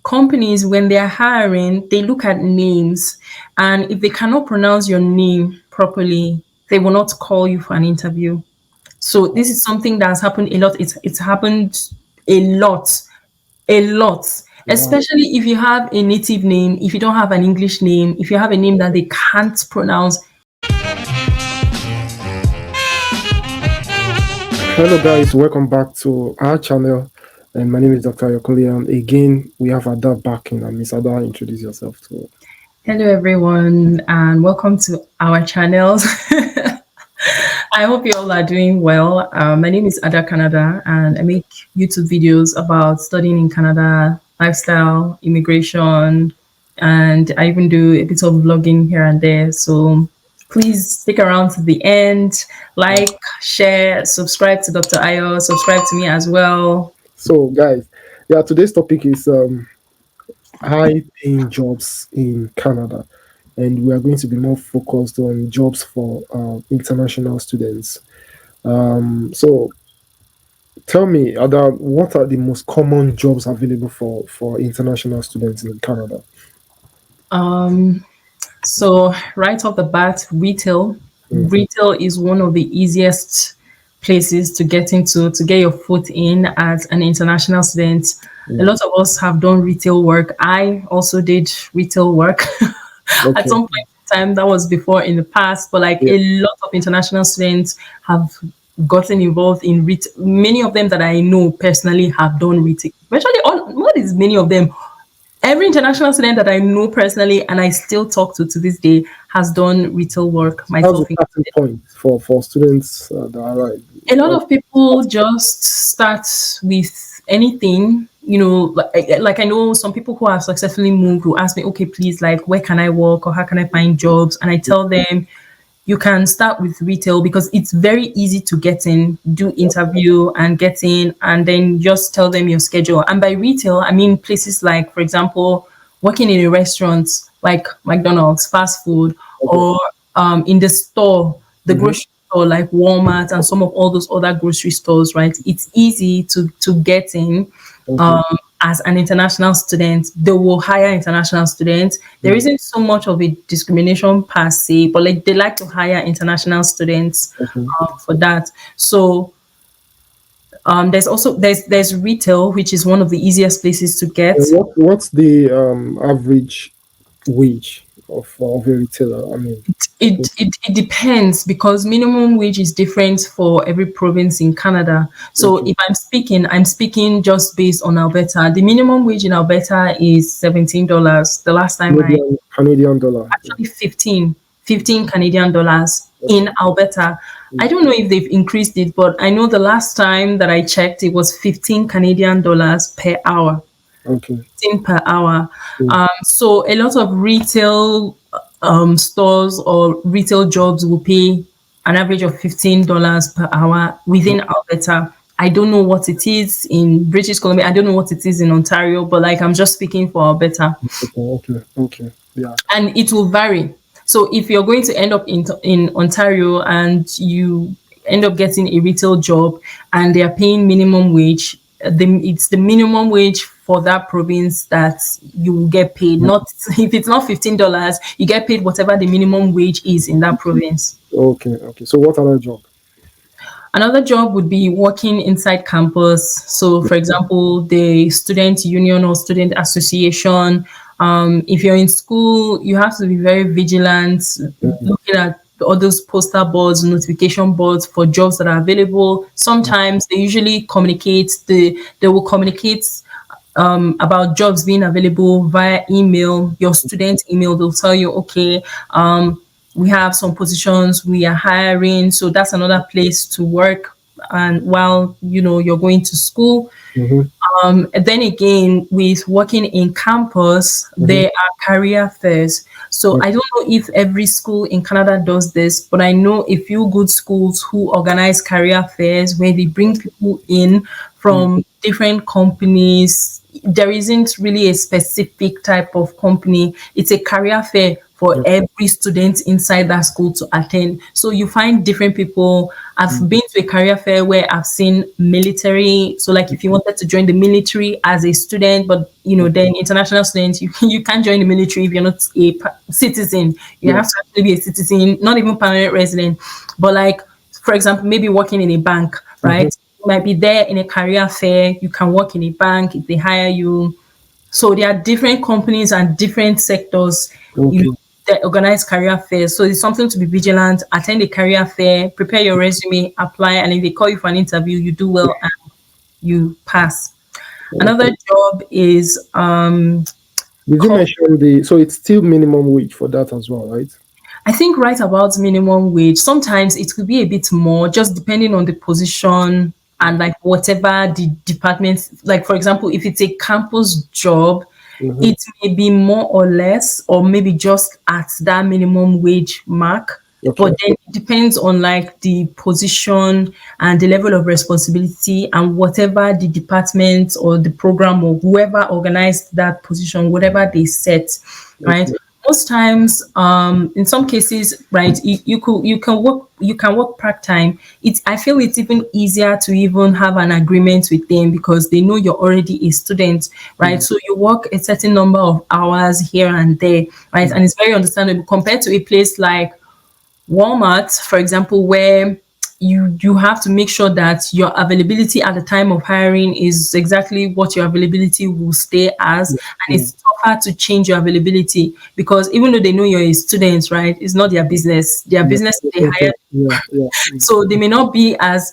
companies, when they're hiring, they look at names, and if they cannot pronounce your name properly, they will not call you for an interview. So this is something that has happened a lot. It's happened a lot, a lot. Wow. Especially if you have a native name, if you don't have an English name, if you have a name that they can't pronounce. Hello, guys. Welcome back to our channel. And my name is Dr. Yokoli. And again, we have Ada back in. And Miss Ada, introduce yourself to. Hello, everyone, and welcome to our channels. I hope you all are doing well. My name is Ada Canada, and I make YouTube videos about studying in Canada, lifestyle, immigration, and I even do a bit of vlogging here and there. So please stick around to the end. Like, share, subscribe to Dr. Ayo, subscribe to me as well. So, guys, yeah, today's topic is high paying jobs in Canada. And we are going to be more focused on jobs for international students. So, tell me, Ada, what are the most common jobs available for international students in Canada? Um, So right off the bat, retail. Mhm. Retail is one of the easiest places to get into, to get your foot in as an international student. A Yeah. lot of us have done retail work. I also did retail work at Okay. some point in time. That was before in the past, but like Yeah. a lot of international students have gotten involved in retail. Many of them that I know personally have done retail. Virtually all, what is many of them? Every international student that I know personally and I still talk to this day has done retail work, That's the myself starting included. point for students that are right. A lot That's of people just start with anything, like I know some people who have successfully moved who ask me, okay, please, like, where can I work or how can I find jobs? And I tell them, you can start with retail because it's very easy to get in, do interview and get in, and then just tell them your schedule. And by retail, I mean places like, for example, working in a restaurant like McDonald's, fast food, okay. or in the store, the Mm-hmm. grocery store like Walmart and some of all those other grocery stores, right? It's easy to get in Okay. um, as an international student. They will hire international students. There Mm. isn't so much of a discrimination per se, but like they like to hire international students Okay. for that. So there's retail, which is one of the easiest places to get. And what's the average wage of a retailer? I mean, It depends because minimum wage is different for every province in Canada. So okay. if I'm speaking just based on Alberta. The minimum wage in Alberta is $17. The last time I Canadian dollar. actually 15 Canadian dollars in Okay. Alberta. I Mm. don't know if they've increased it, but I know the last time that I checked, it was 15 Canadian dollars per hour. Okay. 15 per hour. Mm. So a lot of retail stores or retail jobs will pay an average of $15 per hour within Alberta. I don't know what it is in British Columbia. I don't know what it is in Ontario, but like I'm just speaking for Alberta, Okay. Okay. Okay. Yeah. and it will vary. So if you're going to end up in Ontario and you end up getting a retail job and they are paying minimum wage, it's the minimum wage for that province that you will get paid. Not if it's not $15, you get paid whatever the minimum wage is in that province. Okay. Okay. So what other job? Another job would be working inside campus. So, for example, the student union or student association. If you're in school, you have to be very vigilant, Mm. looking at all those poster boards, notification boards for jobs that are available. Sometimes they usually communicate. They will communicate about jobs being available via email, your student email. They'll tell you, okay, we have some positions we are hiring. So that's another place to work. And while you're going to school, Mm-hmm. and then again, with working in campus, Mm-hmm. there are career fairs. So I don't know if every school in Canada does this, but I know a few good schools who organize career fairs where they bring people in Mm. from different companies. There isn't really a specific type of company. It's a career fair for Yeah. every student inside that school to attend. So you find different people. I've Mm. been to a career fair where I've seen military. So, like, if you wanted to join the military as a student, but then international students, you can't join the military if you're not a citizen. You Yeah. have to actually be a citizen, not even permanent resident. But, like, for example, maybe working in a bank, Mm-hmm. right? You might be there in a career fair. You can work in a bank if they hire you. So there are different companies and different sectors, you know, Okay. that organize career fairs. So it's something to be vigilant. Attend a career fair, prepare your resume, apply, and if they call you for an interview, you do well and you pass. Another Okay. job is Did you called, mention so it's still minimum wage for that as well, right? I think, right about minimum wage. Sometimes it could be a bit more, just depending on the position and like whatever the department. Like, for example, if it's a campus job, Mm-hmm. it may be more or less, or maybe just at that minimum wage mark. But Okay. then it depends on like the position and the level of responsibility and whatever the department or the program or whoever organized that position, whatever they set, right? Okay. Most times, in some cases, right, you can work part-time. I feel it's even easier to even have an agreement with them because they know you're already a student, right? Mm-hmm. So you work a certain number of hours here and there, right? And it's very understandable compared to a place like Walmart, for example, where you have to make sure that your availability at the time of hiring is exactly what your availability will stay as, and Yeah. it's tougher to change your availability because even though they know you're a student, right, it's not their business. Their Yeah. business, they Okay. hire, Yeah. Yeah. so they may not be as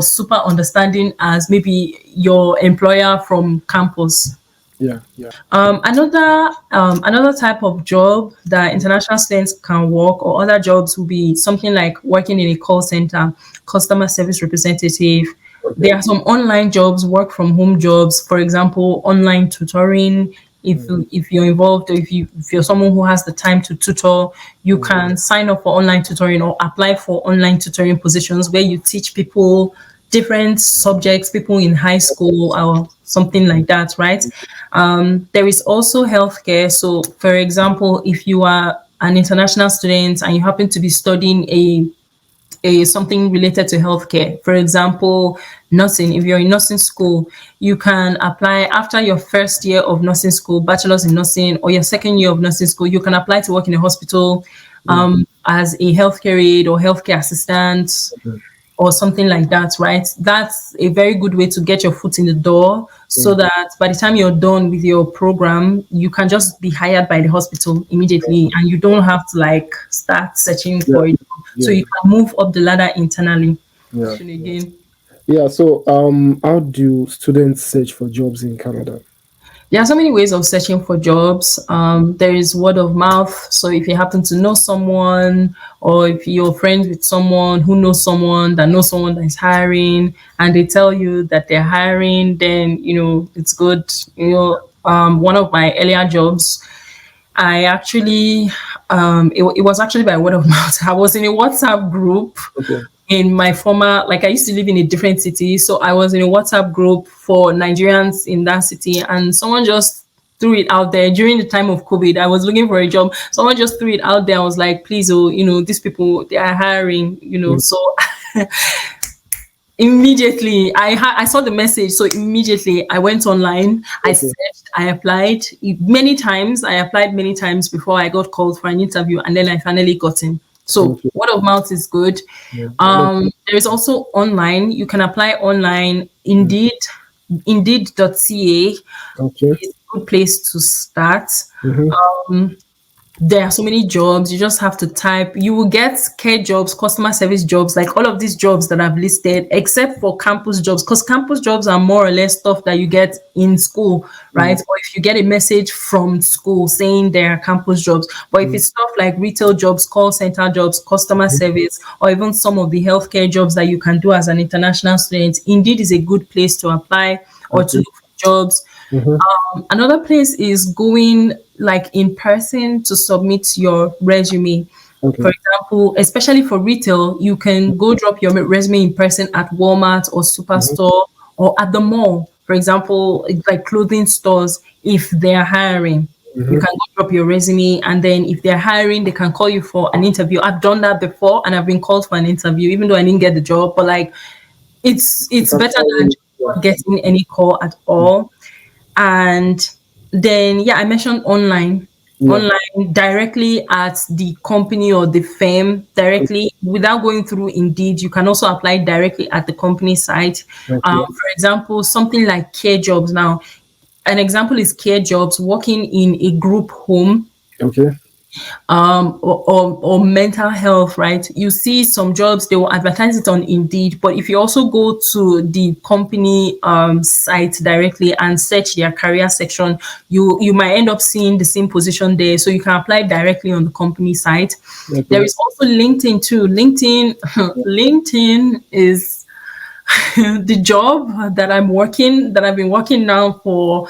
super understanding as maybe your employer from campus. Yeah. Yeah. Another type of job that international students can work, or other jobs, will be something like working in a call center, customer service representative. Okay. There are some online jobs, work from home jobs, for example, online tutoring. If you're involved, or if you're someone who has the time to tutor, you Mm-hmm. can sign up for online tutoring or apply for online tutoring positions where you teach people different subjects, people in high school or something like that, right? There is also healthcare. So, for example, if you are an international student and you happen to be studying a something related to healthcare, for example, nursing. If you're in nursing school, you can apply after your first year of nursing school, bachelor's in nursing, or your second year of nursing school. You can apply to work in a hospital as a healthcare aide or healthcare assistant or something like that, right? That's a very good way to get your foot in the door so Mm-hmm. that by the time you're done with your program, you can just be hired by the hospital immediately and you don't have to like start searching Yeah. for it. So Yeah. you can move up the ladder internally. Yeah. Again. Yeah. So, how do students search for jobs in Canada? There are so many ways of searching for jobs. There is word of mouth. So if you happen to know someone, or if you're friends with someone who knows someone that is hiring, and they tell you that they're hiring, then it's good. One of my earlier jobs, I actually, it was actually by word of mouth. I was in a WhatsApp group Okay. in my former, like, I used to live in a different city. So I was in a WhatsApp group for Nigerians in that city, and someone just threw it out there during the time of COVID. I was looking for a job. Someone just threw it out there. I was like, please, oh, these people, they are hiring, Mm. so immediately I saw the message, so immediately I went online, I Okay. searched, I applied many times. I applied many times before I got called for an interview, and then I finally got in. So Okay. word of mouth is good. Yeah. Okay. There is also online. You can apply online. Mm. Indeed.ca Okay. is a good place to start. Mm-hmm. There are so many jobs. You just have to type. You will get care jobs, customer service jobs, like all of these jobs that I've listed, except for campus jobs, because campus jobs are more or less stuff that you get in school, right? Mm. Or if you get a message from school saying there are campus jobs. But if Mm. it's stuff like retail jobs, call center jobs, customer service, or even some of the healthcare jobs that you can do as an international student, Indeed is a good place to apply or to Okay. look for jobs. Mm-hmm. Another place is going like in person to submit your resume. For Okay. example, especially for retail, you can go drop your resume in person at Walmart or Mm-hmm. Superstore or at the mall. For example, like clothing stores if they are hiring. You Mm-hmm. can go drop your resume, and then if they're hiring, they can call you for an interview. I've done that before, and I've been called for an interview, even though I didn't get the job. But like, it's It's better than actually, just yeah. not getting any call at all. And then yeah, I mentioned Yeah. online directly at the company or the firm directly without going through Indeed. You can also apply directly at the company site. Okay. For example, something like care jobs. Now, an example is care jobs, working in a group home, Okay. or mental health, right? You see some jobs, they will advertise it on Indeed, but if you also go to the company site directly and search their career section, you might end up seeing the same position there. So you can apply directly on the company site. There Okay. is also LinkedIn too. LinkedIn, LinkedIn is the job that I've been working now for.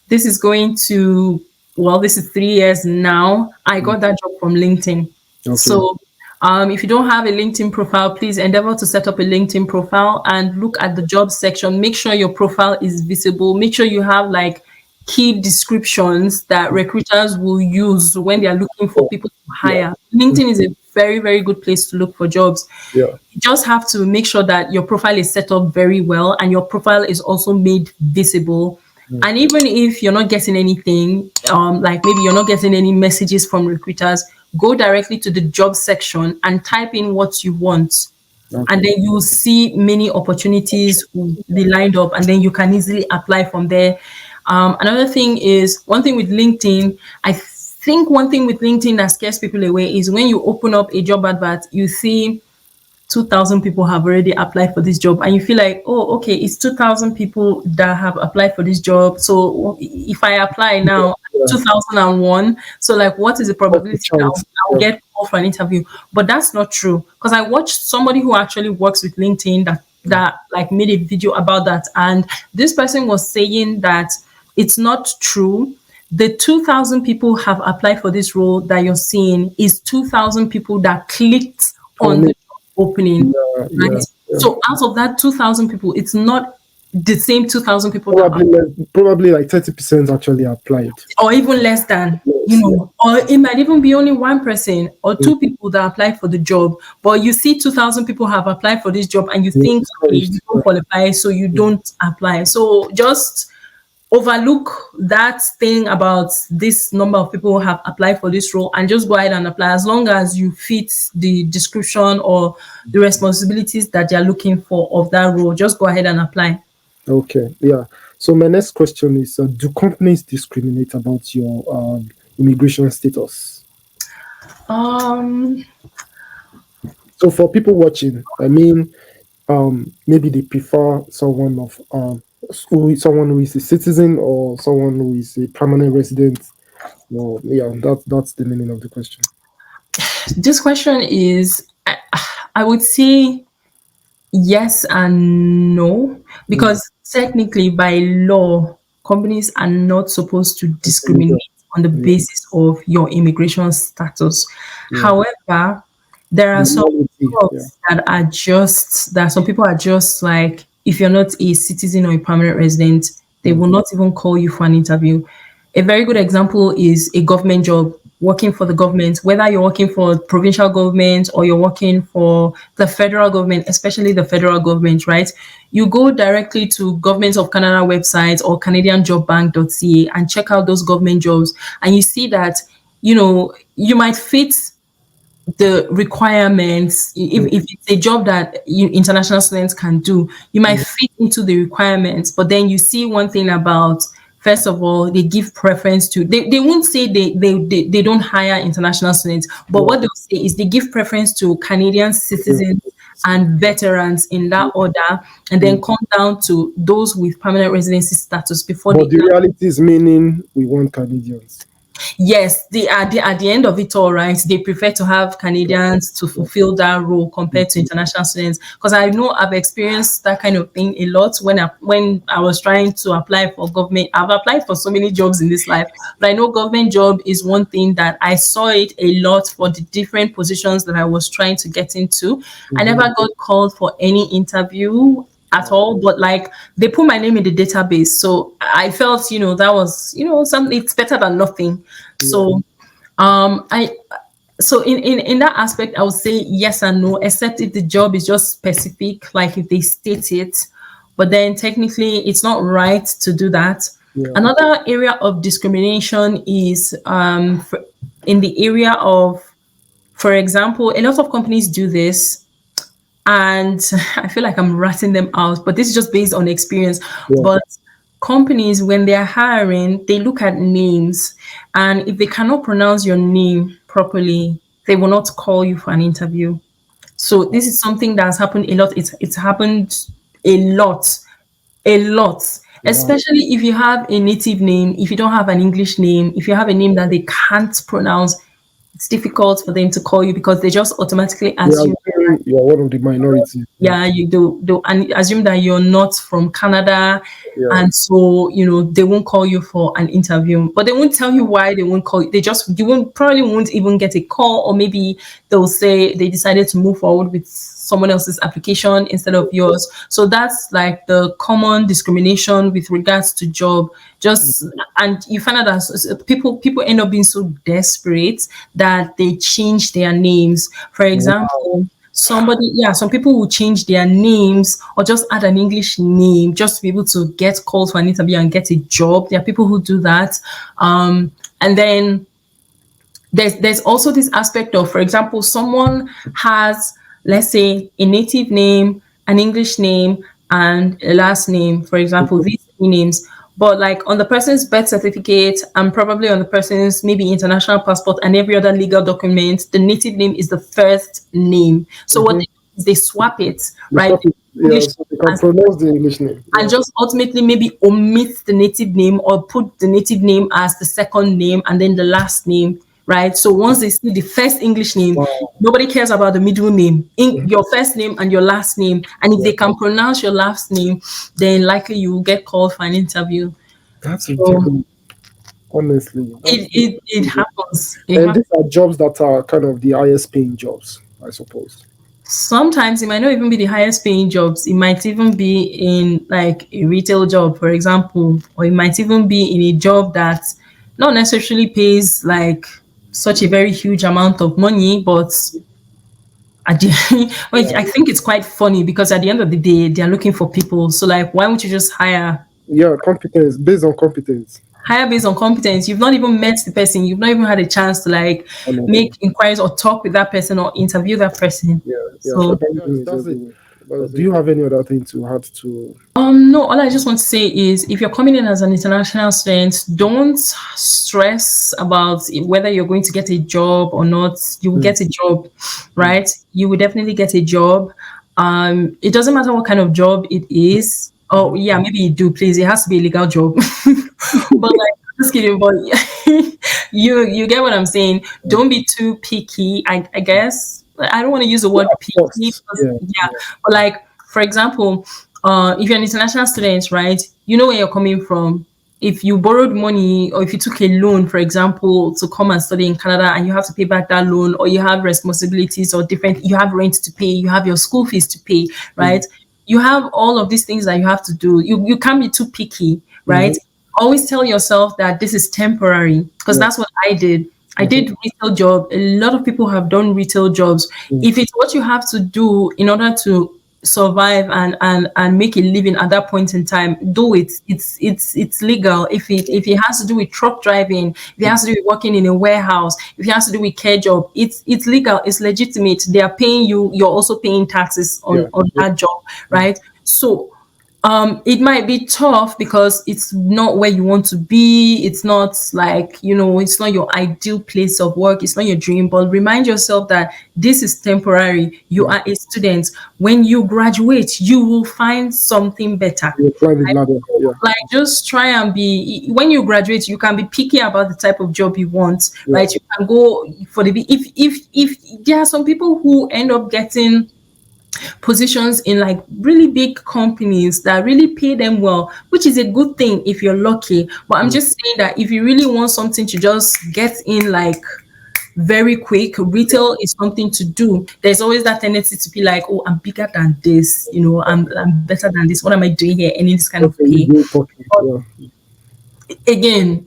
This is going to, well, this is 3 years now. I got that job from LinkedIn. Okay. So, if you don't have a LinkedIn profile, please endeavor to set up a LinkedIn profile and look at the job section. Make sure your profile is visible. Make sure you have like key descriptions that recruiters will use when they are looking for Oh, people to yeah. hire. LinkedIn is a very, very good place to look for jobs. Yeah. You just have to make sure that your profile is set up very well and your profile is also made visible. Mm. And even if you're not getting anything, like maybe you're not getting any messages from recruiters, go directly to the job section and type in what you want. And Okay. then you'll see many opportunities will be lined up, and then you can easily apply from there. Another thing is, one thing with LinkedIn, I think one thing with LinkedIn that scares people away is when you open up a job advert, you see 2,000 people have already applied for this job, and you feel like, oh, okay, it's 2,000 people that have applied for this job. So if I apply now, Yeah. 2001, so like, what is the What's the probability that chance? I'll Yeah. get called for an interview? But that's not true, because I watched somebody who actually works with LinkedIn that like made a video about that, and this person was saying that it's not true. The 2,000 people have applied for this role that you're seeing is 2,000 people that clicked on On the it. job opening, Yeah. right? Yeah. Yeah. So out of that 2,000 people, it's not the same 2,000 people that Probably, probably like 30% actually applied. or even less than, Yes. Yeah. or it might even be only one person or Mm. two people that applied for the job. But you see 2,000 people have applied for this job and you Yeah. think, okay, Discouraged. you Yeah. don't qualify, so you Mm. don't apply. So just overlook that thing about this number of people who have applied for this role and just go ahead and apply, as long as you fit the description or the responsibilities that they're looking for of that role. Just go ahead and apply. Okay. Yeah. So my next question is: do companies discriminate about your immigration status? um So for people watching, I mean, maybe they prefer someone who is a citizen or someone who is a permanent resident. Well, yeah, that's the meaning of the question. this question is, I would say yes and no, Mm. because technically by law, companies are not supposed to discriminate on the Yeah, basis of your immigration status. yeah. However, there are The some reality, yeah. jobs that some people are just like, if you're not a citizen or a permanent resident, they Mm. will not even call you for an interview. A very good example is a government job, working for the government, whether you're working for provincial government or you're working for the federal government, especially the federal government, right? You go directly to Government of Canada website or canadianjobbank.ca and check out those government jobs, and you see that, you might fit the requirements. if, Mm. if it's a job that international students can do, you might Mm. fit into the requirements. But then you see one thing about, first of all, they give preference to, they won't say they don't hire international students, but Yeah. what they'll say is they give preference to Canadian citizens and veterans in that order, and then Mm. come down to those with permanent residency status before But they. the reality is meaning we want Canadians. Yes, at the end of it all, right, they prefer to have Yeah. Canadians to Yeah. fulfill that role compared to international students. Because I know I've experienced that kind of thing a lot when I was trying to apply for government. I've applied for so many jobs in this life, but I know government job is one thing that I saw it a lot for the different positions that I was trying to get into. I Mhm. never got called for any interview. at all, but like they put my name in the database. So I felt, that was, something, it's better than nothing. Yeah. So I so in that aspect, I would say yes and no, except if the job is just specific, like if they state it, but then technically it's not right to do that. Yeah. Another area of discrimination is in the area of, for example, a lot of companies do this, and I feel like I'm ratting them out, but this is just based on experience. Yeah. But companies, when they're hiring, they look at names, and if they cannot pronounce your name properly, they will not call you for an interview. So this is something that has happened a lot. It's happened a lot, a lot. Wow. Especially if you have a native name, if you don't have an English name, if you have a name that they can't pronounce, it's difficult for them to call you because they just automatically Yeah, assume, you're one of the minorities. Yeah. yeah, you do and assume that you're not from Canada, Yeah. and so they won't call you for an interview, but they won't tell you why they won't call you. They just you won't probably won't even get a call, or maybe they'll say they decided to move forward with someone else's application instead of yours. So that's like the common discrimination with regards to job. Just and you find out that people end up being so desperate that they change their names. For Wow. example, some people will change their names or just add an English name just to be able to get called for an interview and get a job. There are people who do that. And then there's also this aspect of, for example, someone has, let's say, a native name, an English name, and a last name, for example, these three names. But like on the person's birth certificate and probably on the person's maybe international passport and every other legal document, the native name is the first name. So what Mm-hmm. they do is they swap it, You right? swap it. Yeah, English so they can as pronounce the English name. and Yeah. just ultimately maybe omit the native name or put the native name as the second name and then the last name, right? So once they see the first English name, Wow. nobody cares about the middle name, in Mhm. your first name and your last name. And if Yeah. they can pronounce your last name, then likely you will get called for an interview. That's So ridiculous. Honestly, it that's it, it ridiculous. happens. It And happens. these are jobs that are kind of the highest paying jobs, I suppose. Sometimes it might not even be the highest paying jobs. It might even be in like a retail job, for example, or it might even be in a job that not necessarily pays like such a very huge amount of money, but at the, well, Yeah. I think it's quite funny because at the end of the day, they are looking for people. So like, why won't you just Yeah, competence based on competence. hire based on competence? You've not even met the person. You've not even had a chance to like Honestly. make inquiries or talk with that person or interview that person. Yeah, yeah, So tribalism is everywhere. Do you have any other thing to add to? no, all I just want to say is if you're coming in as an international student, don't stress about whether you're going to get a job or not. You will Mm, get a job, mm, right? You will definitely get a job. It doesn't matter what kind of job it is. Oh, mhm. yeah, maybe you do, please. It has to be a legal job. But like, just kidding, but you get what I'm saying. Don't be too picky, I guess. I don't want to use the Yeah, word of picky course. because, Yeah, yeah, yeah. but like, for example, if you're an international student, right, you know where you're coming from. If you borrowed money or if you took a loan, for example, to come and study in Canada and you have to pay back that loan, or you have responsibilities or different, you have rent to pay, you have your school fees to pay, Mm, right? You have all of these things that you have to do. You can't be too picky, mhm. right? Always tell yourself that this is temporary because Yeah. that's what I did. I Mhm. did retail job. A lot of people have done retail jobs. Mm, If it's what you have to do in order to survive and make a living at that point in time, do it. It's legal. If it has to do with truck driving, if it mm. has to do with working in a warehouse, if it has to do with care job, it's legal, it's legitimate. They are paying you, you're also paying taxes Yeah. on Yeah. that job, Mm, right? So it might be tough because it's not where you want to be. It's not like, it's not your ideal place of work. It's not your dream, but remind yourself that this is temporary. You mm. are a student. When you graduate, you will find something better. You climb the ladder. Yeah. Like just try and be, when you graduate, you can be picky about the type of job you want, Yeah. right? You can go for the, if there are some people who end up getting positions in like really big companies that really pay them well, which is a good thing if you're lucky. But I'm Mm, just saying that if you really want something to just get in, like very quick. Retail is something to do. There's always that tendency to be like, oh, I'm bigger than this, I'm better than this. What am I doing here? Earning this kind What of are you pay. doing talking? Yeah. Again,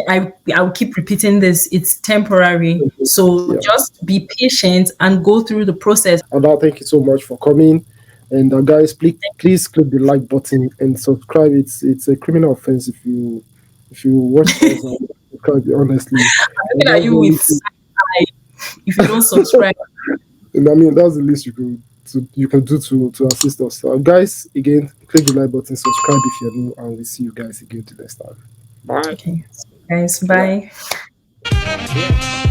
I will keep repeating this. It's temporary. So Yeah. just be patient and go through the process. Ada, thank you so much for coming. And guys, please click the like button and subscribe. It's a criminal offense if you watch us and subscribe. Honestly, I'm and looking at that's you the with least. side eye if you don't subscribe. And I mean, that's the least you can do to assist us. Guys, again, click the like button, subscribe if you're new, and we'll see you guys again till next time. Bye. Okay, guys, Yeah. bye. Yeah.